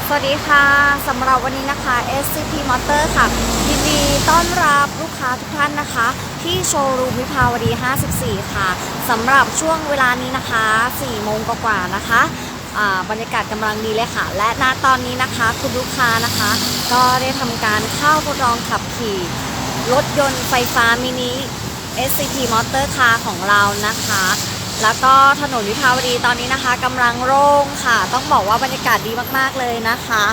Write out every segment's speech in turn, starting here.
สวัสดีค่ะสำหรับวันนี้นะคะ SCP Motor ค่ะยินดีต้อนรับลูกค้าทุกท่านนะคะที่โชว์รูมวิภาวดี 54 ค่ะสำหรับช่วงเวลานี้นะคะ4 โมงกว่าๆนะคะบรรยากาศกำลังดีเลยค่ะและณตอนนี้นะคะคุณลูกค้านะคะก็ได้ทำการเข้าทดลองขับขี่รถยนต์ไฟฟ้ามินิ SCP Motor Car ของเรานะคะแล้วก็ถนนวิภาวดีตอนนี้นะคะกำลังโล่งค่ะต้องบอกว่าบรรยากาศดีมากๆเลยนะคะ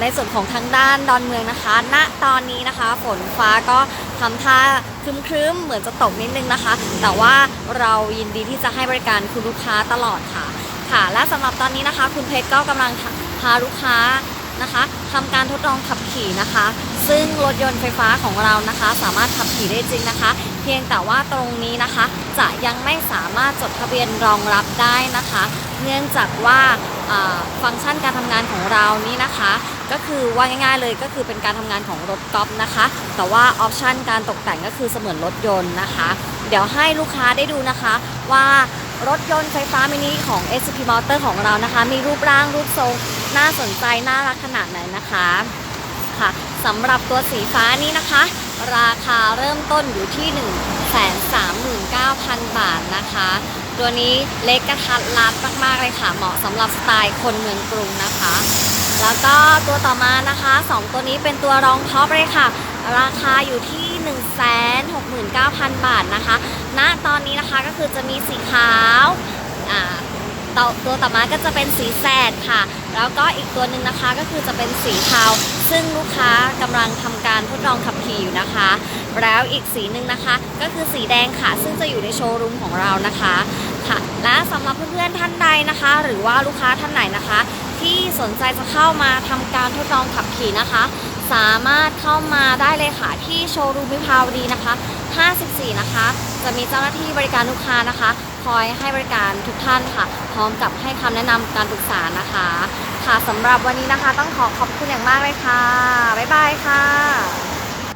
ในส่วนของทางด้านดอนเมืองนะคะณตอนนี้นะคะฝนฟ้าก็ทำท่าครึ้มๆเหมือนจะตกนิดนึงนะคะแต่ว่าเรายินดีที่จะให้บริการคุณลูกค้าตลอดค่ะและสำหรับตอนนี้นะคะคุณเพชรก็กำลังพาลูกค้านะคะทำการทดลองขับขี่นะคะซึ่งรถยนต์ไฟฟ้าของเรานะคะสามารถขับขี่ได้จริงนะคะเพียงแต่ว่าตรงนี้นะคะจะยังไม่สามารถจดทะเบียนรองรับได้นะคะเนื่องจากว่าฟังก์ชันการทำงานของเรานี่นะคะก็คือว่าง่ายๆเลยก็คือเป็นการทำงานของรถกอล์ฟนะคะแต่ว่าออปชันการตกแต่งก็คือเสมือนรถยนต์นะคะเดี๋ยวให้ลูกค้าได้ดูนะคะว่ารถยนต์ไฟฟ้ามินิของ SCP Motor ของเรานะคะมีรูปร่างรูปทรงน่าสนใจน่ารักขนาดไหนนะคะค่ะสำหรับตัวสีฟ้านี้นะคะราคาเริ่มต้นอยู่ที่ 139,000 บาทนะคะตัวนี้เล็กกระทัดรัดมากๆเลยค่ะเหมาะสำหรับสไตล์คนเมืองกรุงนะคะแล้วก็ตัวต่อมานะคะ2ตัวนี้เป็นตัวรองท็อปเลยค่ะราคาอยู่ที่ 169,000 บาทนะคะณตอนนี้นะคะก็คือจะมีสีขาวตัวต่อมาก็จะเป็นสีแสดค่ะแล้วก็อีกตัวหนึ่งนะคะก็คือจะเป็นสีเทาซึ่งลูกค้ากำลังทำการทดลองขับขี่อยู่นะคะแล้วอีกสีหนึ่งนะคะก็คือสีแดงค่ะซึ่งจะอยู่ในโชว์รูมของเรานะคะค่ะและสำหรับเพื่อนๆท่านใดนะคะหรือว่าลูกค้าท่านไหนนะคะที่สนใจจะเข้ามาทำการทดลองขับขี่นะคะสามารถเข้ามาได้เลยค่ะที่โชว์รูมวิภาวดีนะคะ54นะคะจะมีเจ้าหน้าที่บริการลูกค้านะคะคอยให้บริการทุกท่านค่ะพร้อมกับให้คำแนะนำการปรึกษานะคะค่ะสำหรับวันนี้นะคะต้องขอบคุณอย่างมากเลยค่ะบ๊ายบายค่ะ